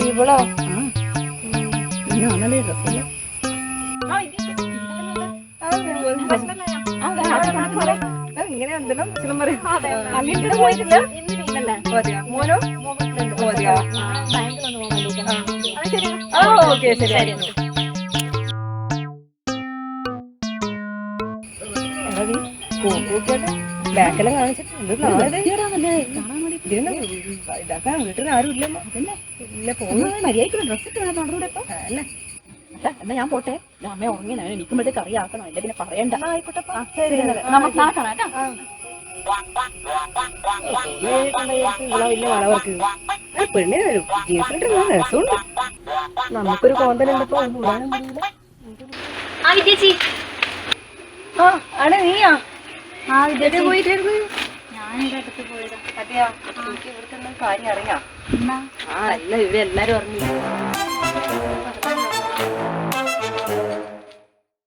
ഇവളോ ഇങ്ങനെ എന്തെങ്കിലും അച്ഛനും പറയും പോയിട്ടില്ല മോനോ ഓക്കെ ശരി ബാക്കെല്ലാം കാണിച്ചിട്ടുണ്ട് ഇതാക്കാൻ വീട്ടിൽ ആരും ഇല്ലല്ലോ ഇല്ല പോകുന്നത് മര്യാദക്കുള്ള ഡ്രസ്സ് ഇട്ടൂടെ ഇപ്പൊ അല്ലേ എന്നാ ഞാൻ പോട്ടെ അമ്മ ഉറങ്ങി ഞാൻ എനിക്കുമ്പോഴത്തേക്ക് കറിയാക്കണം അല്ലെ പിന്നെ പറയണ്ട ആയിക്കോട്ടെ നമുക്ക് നാട്ടാണ് വലിയ വളവർക്ക് പെണ്ണിന് വരും ജീവസിട്ട് രസമുണ്ട് നമുക്കൊരു കോന്തലുണ്ടപ്പോ ആണ് നീയാ പോയിട്ടായിരുന്നു ഞാനിടത്ത് പോയതാ അതെയാ ഇവിടുത്തെ കാര്യം അറിയാം അല്ല ഇവിടെ എല്ലാരും അറിഞ്ഞു